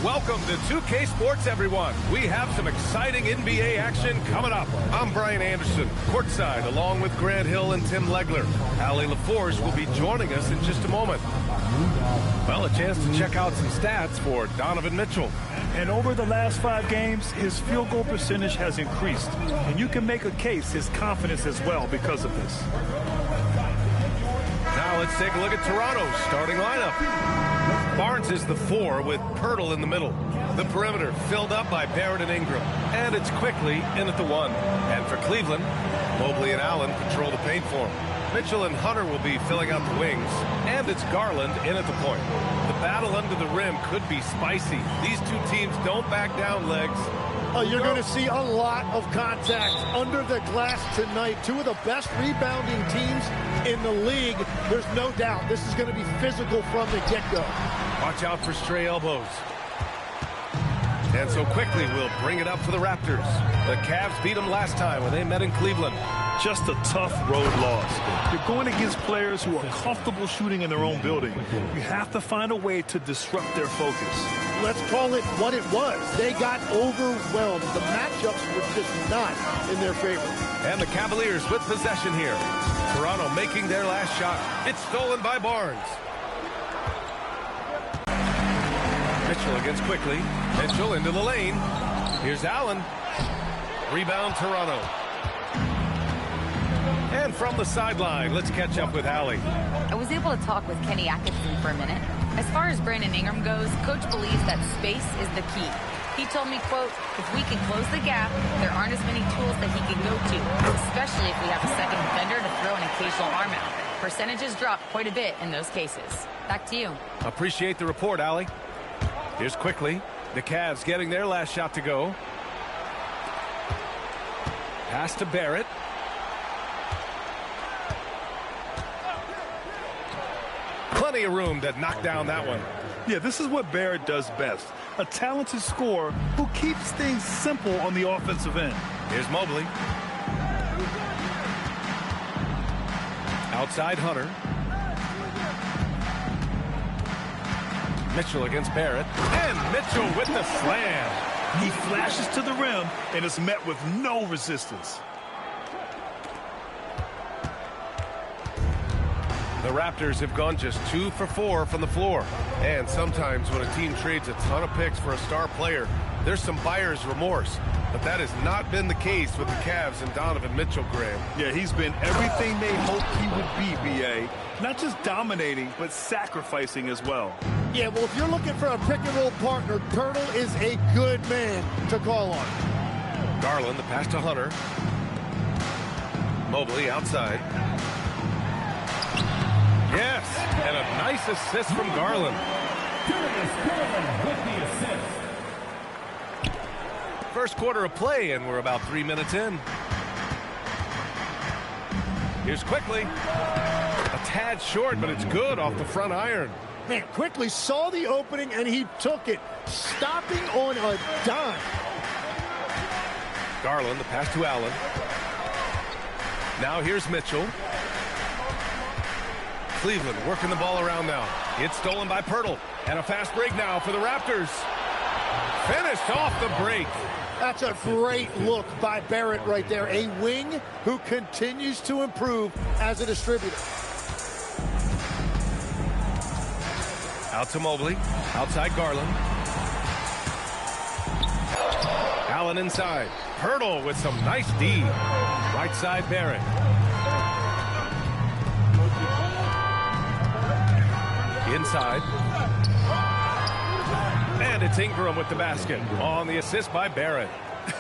Welcome to 2K Sports, everyone. We have some exciting NBA action coming up. I'm Brian Anderson, courtside, along with Grant Hill and Tim Legler. Allie LaForge will be joining us in just a moment. Well, a chance to check out some stats for Donovan Mitchell. And over the last 5 games, his field goal percentage has increased. And you can make a case his confidence as well because of this. Now let's take a look at Toronto's starting lineup. Barnes is the 4 with Pirtle in the middle. The perimeter filled up by Barrett and Ingram. And it's quickly in at the 1. And for Cleveland, Mobley and Allen control the paint for him. Mitchell and Hunter will be filling out the wings. And it's Garland in at the point. The battle under the rim could be spicy. These two teams don't back down, legs. You're going to see a lot of contact under the glass tonight. Two of the best rebounding teams in the league. There's no doubt this is going to be physical from the get-go. Watch out for stray elbows. And so quickly we'll bring it up for the Raptors. The Cavs beat them last time when they met in Cleveland. Just a tough road loss. You're going against players who are comfortable shooting in their own building. You have to find a way to disrupt their focus. Let's call it what it was. They got overwhelmed. The matchups were just not in their favor. And the Cavaliers with possession here. Toronto making their last shot. It's stolen by Barnes. Mitchell against quickly. Mitchell into the lane. Here's Allen. Rebound Toronto. And from the sideline, let's catch up with Allie. I was able to talk with Kenny Atkinson for a minute. As far as Brandon Ingram goes, Coach believes that space is the key. He told me, quote, if we can close the gap, there aren't as many tools that he can go to, especially if we have a second defender to throw an occasional arm out. Percentages drop quite a bit in those cases. Back to you. Appreciate the report, Allie. Here's quickly. The Cavs getting their last shot to go. Pass to Barrett. Plenty of room to knock down that one. Yeah, this is what Barrett does best. A talented scorer who keeps things simple on the offensive end. Here's Mobley. Outside Hunter. Mitchell against Barrett. And Mitchell with the slam. He flashes to the rim and is met with no resistance. The Raptors have gone just 2 for 4 from the floor. And sometimes when a team trades a ton of picks for a star player, there's some buyer's remorse. But that has not been the case with the Cavs and Donovan Mitchell, Graham. Yeah, he's been everything they hoped he would be, B.A. Not just dominating, but sacrificing as well. Yeah, well, if you're looking for a pick-and-roll partner, Pirtle is a good man to call on. Garland, the pass to Hunter. Mobley outside. Yes, and a nice assist from Garland. First quarter of play, and we're about 3 minutes in. Here's quickly. A tad short, but it's good off the front iron. Man, quickly saw the opening, and he took it, stopping on a dime. Garland, the pass to Allen. Now here's Mitchell. Cleveland working the ball around now. It's stolen by Pirtle. And a fast break now for the Raptors. Finished off the break. That's a great look by Barrett right there. A wing who continues to improve as a distributor. Out to Mobley. Outside Garland. Allen inside. Pirtle with some nice D. Right side Barrett. Inside. And it's Ingram with the basket on the assist by Barrett.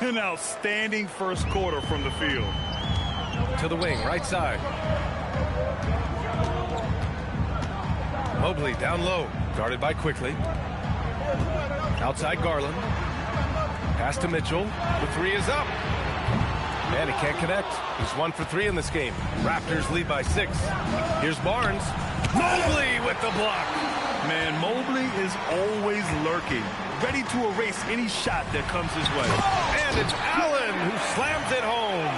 An outstanding first quarter from the field. To the wing, right side. Mobley down low, guarded by quickly. Outside Garland. Pass to Mitchell. The 3 is up. And he can't connect. He's 1 for 3 in this game. Raptors lead by 6. Here's Barnes. Mobley with the block. Man, Mobley is always lurking, ready to erase any shot that comes his way. And it's Allen who slams it home.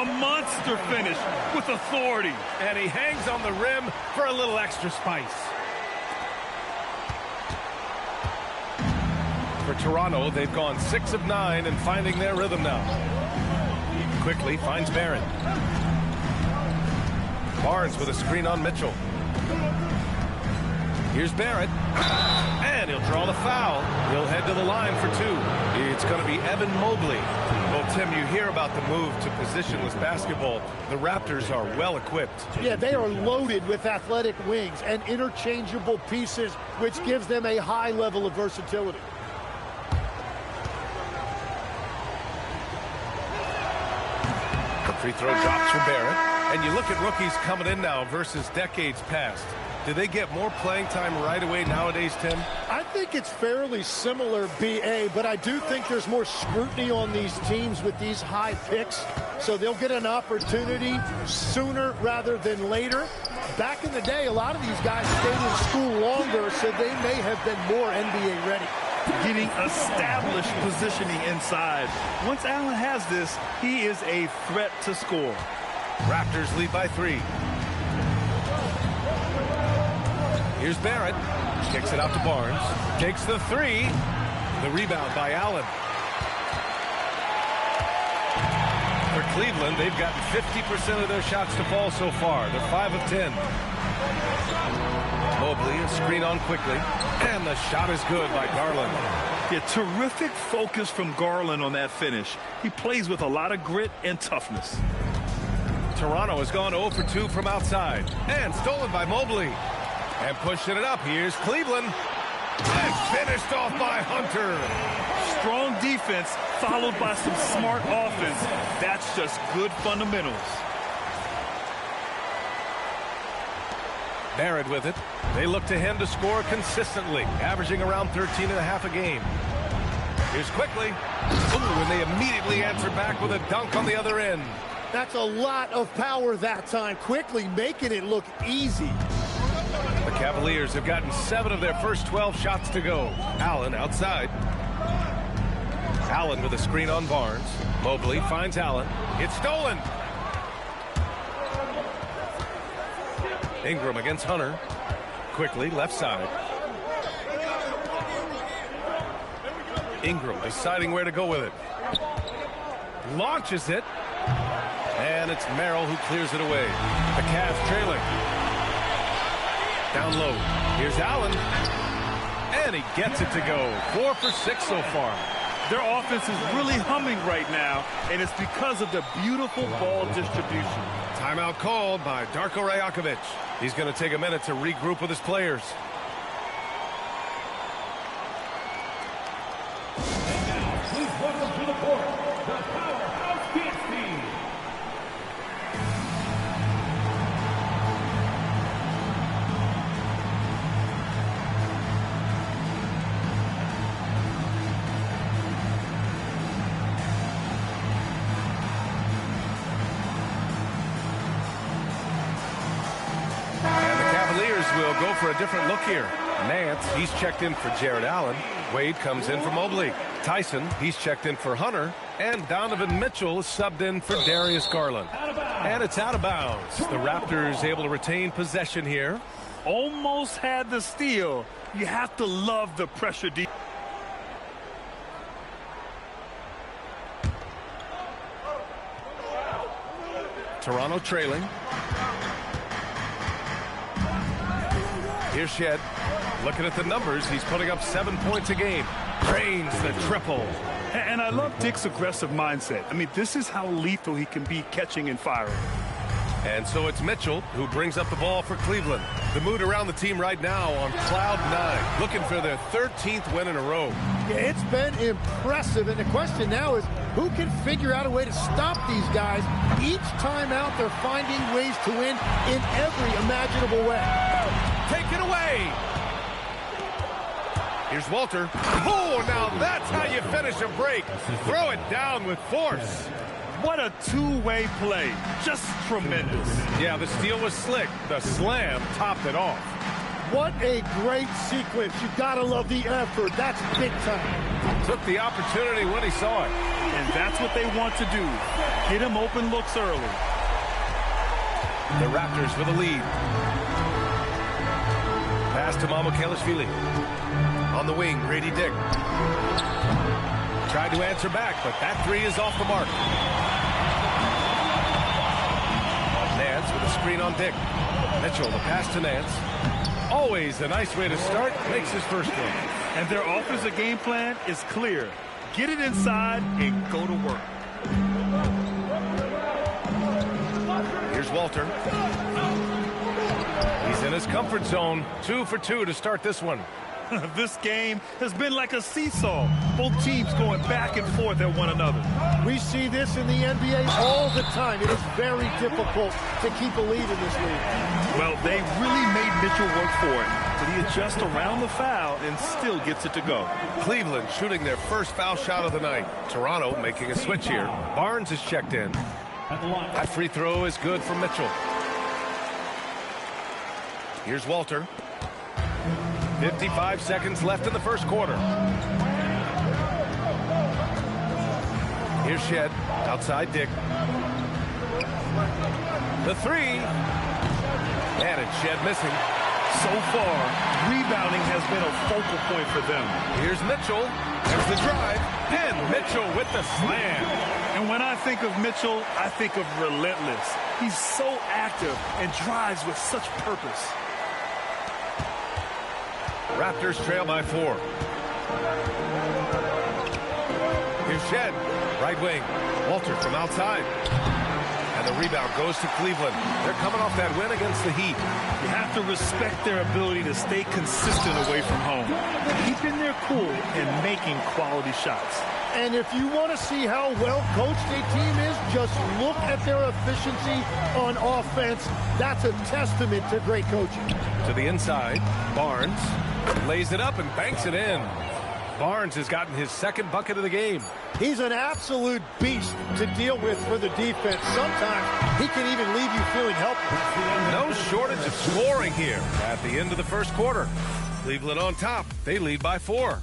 A monster finish with authority. And he hangs on the rim for a little extra spice. For Toronto, they've gone 6 of 9 and finding their rhythm now. Quickly finds Barrett. Barnes with a screen on Mitchell. Here's Barrett. And he'll draw the foul. He'll head to the line for 2. It's going to be Evan Mobley. Well, Tim, you hear about the move to positionless basketball. The Raptors are well equipped. Yeah, they are loaded with athletic wings and interchangeable pieces, which gives them a high level of versatility. The free throw drops for Barrett. And you look at rookies coming in now versus decades past. Do they get more playing time right away nowadays, Tim? I think it's fairly similar, B.A., but I do think there's more scrutiny on these teams with these high picks, so they'll get an opportunity sooner rather than later. Back in the day, a lot of these guys stayed in school longer, so they may have been more NBA ready. Getting established positioning inside. Once Allen has this, he is a threat to score. Raptors lead by 3. Here's Barrett. Kicks it out to Barnes. Takes the 3. The rebound by Allen. For Cleveland, they've gotten 50% of their shots to fall so far. They're 5 of 10. Mobley, a screen on quickly. And the shot is good by Garland. Yeah, terrific focus from Garland on that finish. He plays with a lot of grit and toughness. Toronto has gone 0 for 2 from outside. And stolen by Mobley. And pushing it up, here's Cleveland. And finished off by Hunter. Strong defense followed by some smart offense. That's just good fundamentals. Barrett with it. They look to him to score consistently, averaging around 13.5 a game. Here's quickly. Ooh, and they immediately answer back with a dunk on the other end. That's a lot of power that time, quickly making it look easy. The Cavaliers have gotten 7 of their first 12 shots to go. Allen outside. Allen with a screen on Barnes. Mobley finds Allen. It's stolen. Ingram against Hunter. Quickly, left side. Ingram deciding where to go with it. Launches it. And it's Merrill who clears it away. The Cavs trailing. Down low. Here's Allen. And he gets it to go. 4 for 6 so far. Their offense is really humming right now, and it's because of the beautiful ball distribution. Timeout called by Darko Rajakovic. He's going to take a minute to regroup with his players. Please welcome to the court, the Powerhouse Dance Team. Will go for a different look here. Nance, he's checked in for Jared Allen. Wade comes in for Mobley. Tyson, he's checked in for Hunter. And Donovan Mitchell is subbed in for Darius Garland. And it's out of bounds. The Raptors able to retain possession here. Almost had the steal. You have to love the pressure deep. Toronto trailing. Here's Shed. Looking at the numbers, he's putting up 7 points a game. Drains the triple. And I love Dick's aggressive mindset. I mean, this is how lethal he can be catching and firing. And so it's Mitchell who brings up the ball for Cleveland. The mood around the team right now on cloud 9, looking for their 13th win in a row. Yeah, it's been impressive, and the question now is who can figure out a way to stop these guys? Each time out, they're finding ways to win in every imaginable way. Take it away. Here's Walter. Oh, now that's how you finish a break. Throw it down with force. What a two-way play. Just tremendous. Yeah, the steal was slick. The slam topped it off. What a great sequence. You gotta love the effort. That's big time. Took the opportunity when he saw it. And that's what they want to do. Get him open looks early. The Raptors with a lead. pass to Mamukelashvili. On the wing, Grady Dick. Tried to answer back, but that three is off the mark. Nance with a screen on Dick. Mitchell, the pass to Nance. Always a nice way to start. Makes his first one. And their offensive game plan is clear. Get it inside and go to work. Here's Walter. He's in his comfort zone. 2 for 2 to start this one. This game has been like a seesaw. Both teams going back and forth at one another. We see this in the NBA all the time. It is very difficult to keep a lead in this league. Well, they really made Mitchell work for it. But he adjusts around the foul and still gets it to go. Cleveland shooting their first foul shot of the night. Toronto making a switch here. Barnes is checked in. That free throw is good for Mitchell. Here's Walter. 55 seconds left in the first quarter. Here's Shed. Outside Dick. The three. And it's Shed missing. So far, rebounding has been a focal point for them. Here's Mitchell. There's the drive. And Mitchell with the slam. And when I think of Mitchell, I think of relentless. He's so active and drives with such purpose. Raptors trail by 4. Here's Shed. Right wing. Walter from outside. And the rebound goes to Cleveland. They're coming off that win against the Heat. You have to respect their ability to stay consistent away from home. Keeping their cool and making quality shots. And if you want to see how well coached a team is, just look at their efficiency on offense. That's a testament to great coaching. To the inside, Barnes lays it up and banks it in. Barnes has gotten his second bucket of the game. He's an absolute beast to deal with for the defense. Sometimes he can even leave you feeling helpless. No shortage of scoring here at the end of the first quarter. Cleveland on top. They lead by 4.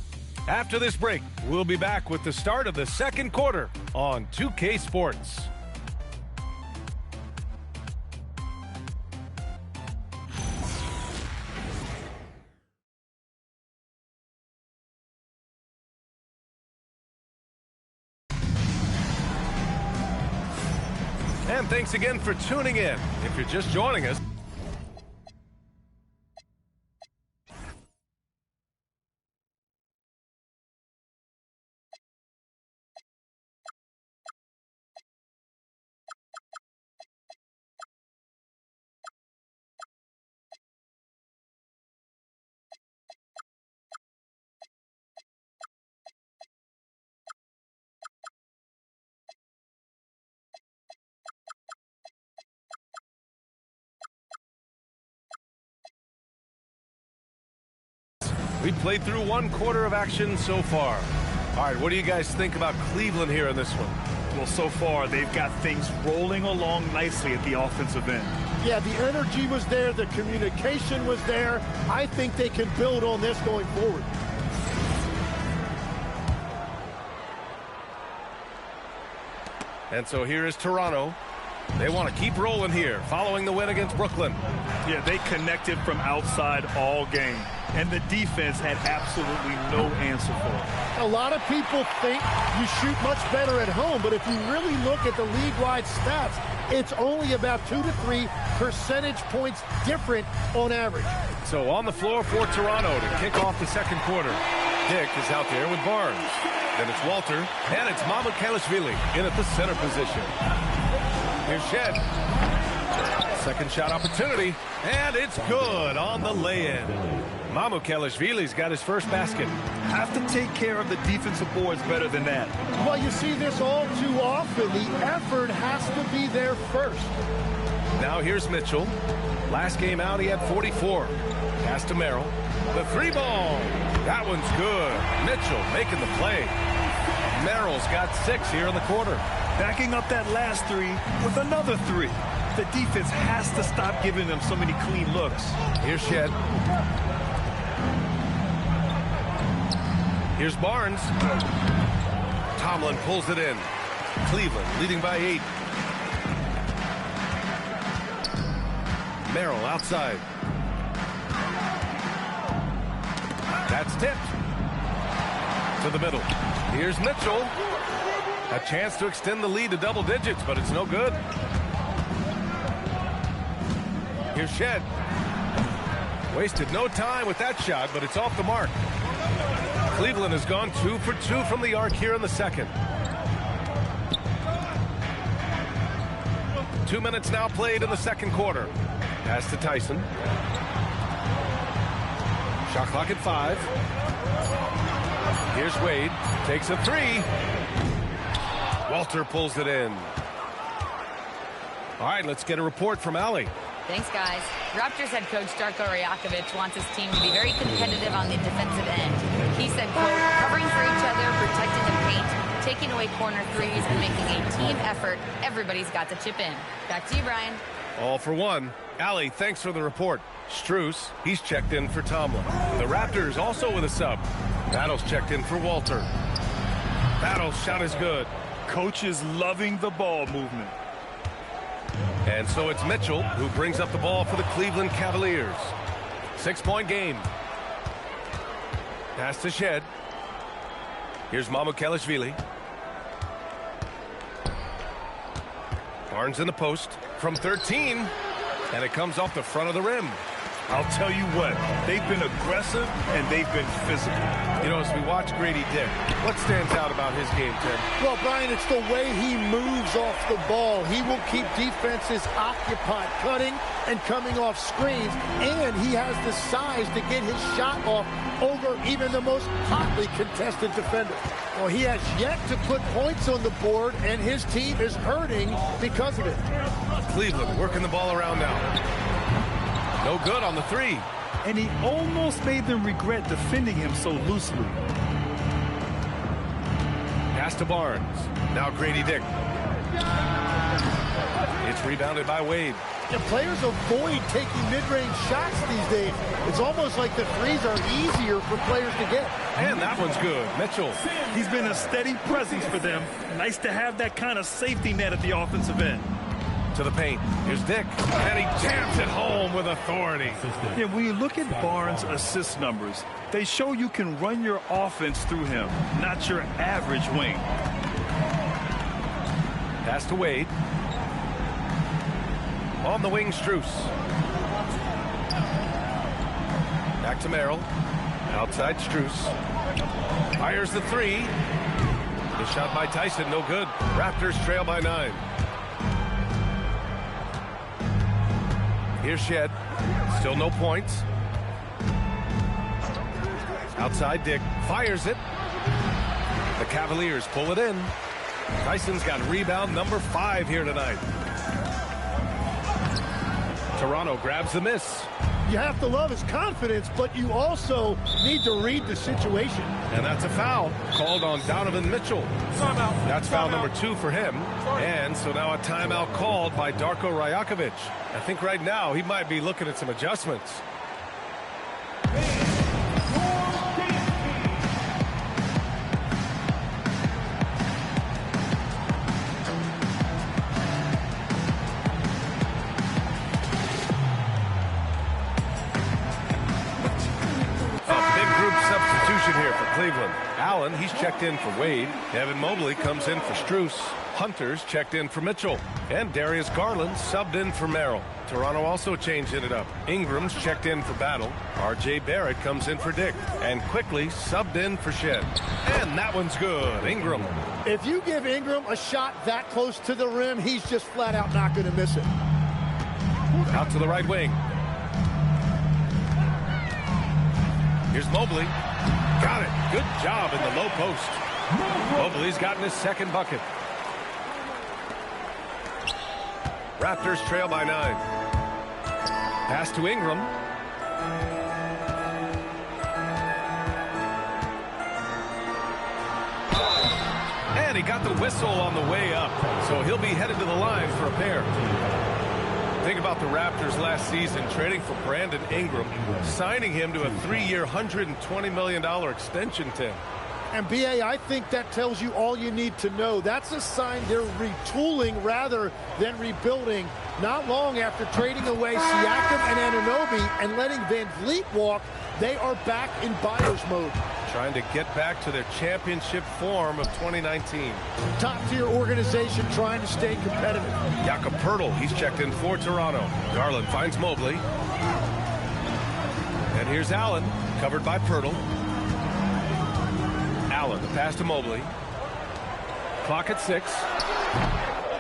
After this break, we'll be back with the start of the second quarter on 2K Sports. And thanks again for tuning in. If you're just joining us, we played through one quarter of action so far. All right, what do you guys think about Cleveland here in this one? Well, so far, they've got things rolling along nicely at the offensive end. Yeah, the energy was there. The communication was there. I think they can build on this going forward. And so here is Toronto. They want to keep rolling here following the win against Brooklyn. Yeah, they connected from outside all game. And the defense had absolutely no answer for it. A lot of people think you shoot much better at home, but if you really look at the league-wide stats, it's only about 2 to 3 percentage points different on average. So on the floor for Toronto to kick off the second quarter. Dick is out there with Barnes. Then it's Walter, and it's Mamukelashvili in at the center position. Here's Shed. Second shot opportunity, and it's good on the lay-in. Mamukelashvili's got his first basket. Have to take care of the defensive boards better than that. Well, you see this all too often. The effort has to be there first. Now here's Mitchell. Last game out, he had 44. Pass to Merrill. The three ball. That one's good. Mitchell making the play. Merrill's got 6 here in the quarter. Backing up that last three with another 3. The defense has to stop giving them so many clean looks. Here's Shed. Here's Barnes. Tomlin pulls it in. Cleveland leading by 8. Merrill outside. It's tipped. To the middle. Here's Mitchell. A chance to extend the lead to double digits, but it's no good. Here's Shed. Wasted no time with that shot, but it's off the mark. Cleveland has gone 2 for 2 from the arc here in the second. 2 minutes now played in the second quarter. Pass to Tyson. Shot clock at 5. Here's Wade. Takes a 3. Walter pulls it in. All right, let's get a report from Allie. Thanks, guys. Raptors head coach Darko Rajakovic wants his team to be very competitive on the defensive end. He said, quote, covering for each other, protecting the paint, taking away corner threes, and making a team effort. Everybody's got to chip in. Back to you, Brian. All for one. Allie, thanks for the report. Strus, he's checked in for Tomlin. The Raptors also with a sub. Battle's checked in for Walter. Battle's shot is good. Coach is loving the ball movement. And so it's Mitchell who brings up the ball for the Cleveland Cavaliers. 6-point game. Pass to Shed. Here's Mamukelashvili. Barnes in the post from 13. And it comes off the front of the rim. I'll tell you what, they've been aggressive and they've been physical. You know, as we watch Grady Dick, what stands out about his game, Tim? Well, Brian, it's the way he moves off the ball. He will keep defenses occupied, cutting and coming off screens, and he has the size to get his shot off over even the most hotly contested defender. Well, he has yet to put points on the board, and his team is hurting because of it. Cleveland working the ball around now. No good on the 3. And he almost made them regret defending him so loosely. Pass to Barnes. Now Grady Dick. It's rebounded by Wade. Yeah, players avoid taking mid-range shots these days. It's almost like the threes are easier for players to get. And that one's good. Mitchell. He's been a steady presence for them. Nice to have that kind of safety net at the offensive end. To the paint. Here's Dick. And he jams it home with authority. Yeah, when you look at Barnes' assist numbers, they show you can run your offense through him, not your average wing. Pass to Wade. On the wing, Strus. Back to Merrill. Outside Strus. Fires the 3. The shot by Tyson, no good. Raptors trail by 9. Here's Shed. Still no points. Outside Dick. Fires it. The Cavaliers pull it in. Tyson's got rebound number 5 here tonight. Toronto grabs the miss. You have to love his confidence, but you also need to read the situation. And that's a foul called on Donovan Mitchell. That's foul number 2 for him. And so now a timeout called by Darko Rajakovic. I think right now he might be looking at some adjustments. Here for Cleveland. Allen, he's checked in for Wade. Evan Mobley comes in for Strus. Hunter's checked in for Mitchell. And Darius Garland subbed in for Merrill. Toronto also changed it up. Ingram's checked in for Battle. R.J. Barrett comes in for Dick. And quickly subbed in for Shed. And that one's good. Ingram. If you give Ingram a shot that close to the rim, he's just flat out not going to miss it. Out to the right wing. Here's Mobley. Got it. Good job in the low post. Mobley's gotten his second bucket. Raptors trail by 9. Pass to Ingram. And he got the whistle on the way up. So he'll be headed to the line for a pair. Think about the Raptors last season trading for Brandon Ingram, signing him to a 3-year, $120 million extension, Tim. And B.A., I think that tells you all you need to know. That's a sign they're retooling rather than rebuilding. Not long after trading away Siakam and Anunoby and letting Van Vliet walk, they are back in buyer's mode. Trying to get back to their championship form of 2019. Top-tier organization trying to stay competitive. Jakob Poeltl, he's checked in for Toronto. Garland finds Mobley. And here's Allen, covered by Poeltl. Allen, the pass to Mobley. Clock at 6.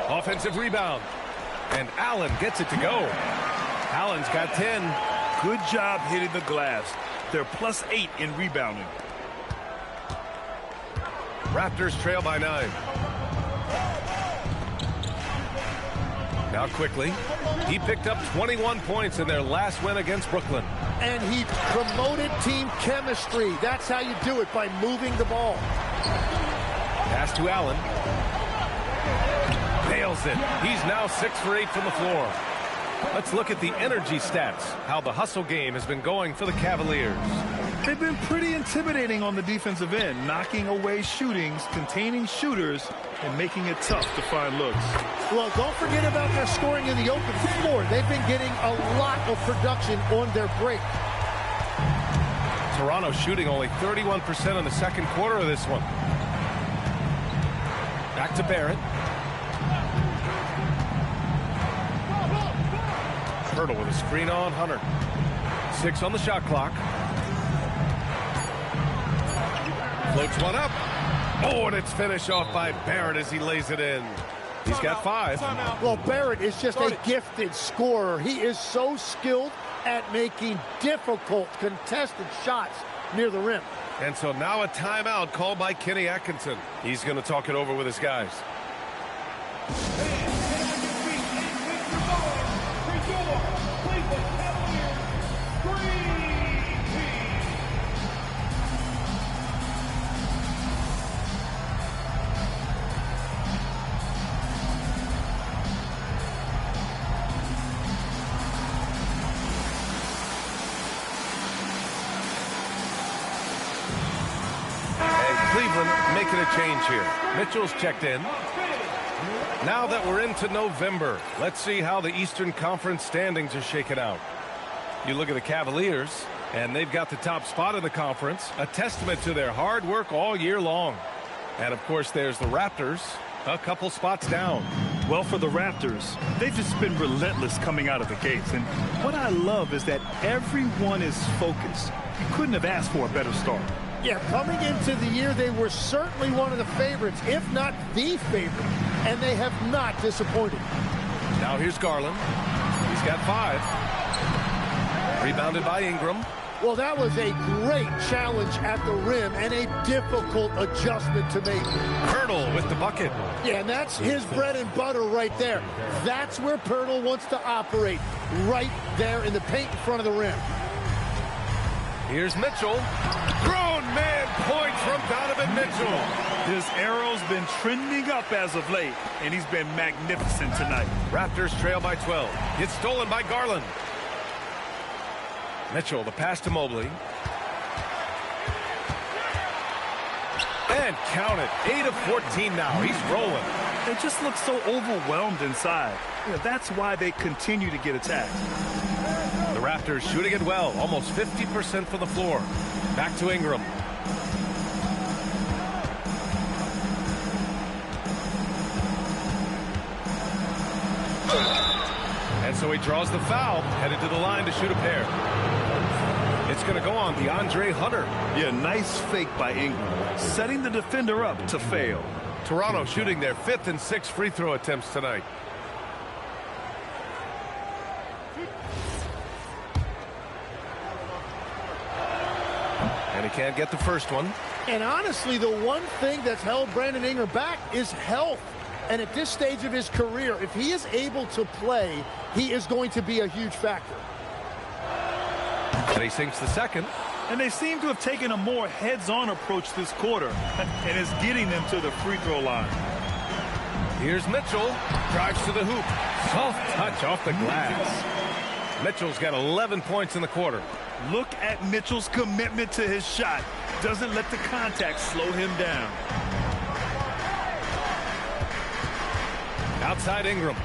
Offensive rebound. And Allen gets it to go. Allen's got 10. Good job hitting the glass. They're +8 in rebounding. Raptors trail by 9. Now quickly, he picked up 21 points in their last win against Brooklyn. And he promoted team chemistry. That's how you do it, by moving the ball. Pass to Allen. Nails it. He's now 6 for 8 from the floor. Let's look at the energy stats, how the hustle game has been going for the Cavaliers. They've been pretty intimidating on the defensive end, knocking away shootings, containing shooters, and making it tough to find looks. Well, don't forget about their scoring in the open floor. They've been getting a lot of production on their break. Toronto shooting only 31% in the second quarter of this one. Back to Barrett. Poeltl with a screen on Hunter. 6 on the shot clock. Floats one up. Oh, and it's finished off by Barrett as he lays it in. He's got 5. Well, Barrett is just a gifted scorer. He is so skilled at making difficult contested shots near the rim. And so now a timeout called by Kenny Atkinson. He's going to talk it over with his guys. Making a change here. Mitchell's checked in. Now that we're into November, let's see how the Eastern Conference standings are shaken out. You look at the Cavaliers, and they've got the top spot in the conference, a testament to their hard work all year long. And, of course, there's the Raptors, a couple spots down. Well, for the Raptors, they've just been relentless coming out of the gates. And what I love is that everyone is focused. You couldn't have asked for a better start. Yeah, coming into the year, they were certainly one of the favorites, if not the favorite, and they have not disappointed. Now here's Garland. He's got 5. Rebounded by Ingram. Well, that was a great challenge at the rim and a difficult adjustment to make. Poeltl with the bucket. Yeah, and that's his bread and butter right there. That's where Poeltl wants to operate, right there in the paint in front of the rim. Here's Mitchell. Grown man point from Donovan Mitchell. His arrow's been trending up as of late, and he's been magnificent tonight. Raptors trail by 12. It's stolen by Garland. Mitchell, the pass to Mobley. And count it. 8 of 14 now. He's rolling. They just look so overwhelmed inside. You know, that's why they continue to get attacked. The Raptors shooting it well, almost 50% from the floor. Back to Ingram. And so he draws the foul, headed to the line to shoot a pair. It's going to go on DeAndre Hunter. Yeah, nice fake by Ingram, setting the defender up to fail. Toronto shooting their 5th and 6th free throw attempts tonight. And he can't get the first one. And honestly, the one thing that's held Brandon Ingram back is health. And at this stage of his career, if he is able to play, he is going to be a huge factor. And he sinks the second. And they seem to have taken a more heads-on approach this quarter, and is getting them to the free throw line. Here's Mitchell. Drives to the hoop. Soft touch off the glass. Mitchell's got 11 points in the quarter. Look at Mitchell's commitment to his shot. doesn't let the contact slow him down. Outside Ingram.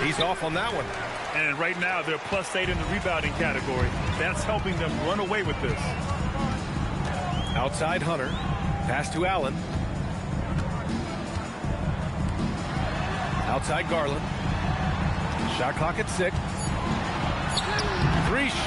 He's off on that one. And right now, they're +8 in the rebounding category. That's helping them run away with this. Outside Hunter. Pass to Allen. Outside Garland. Shot clock at 6. 3 shots.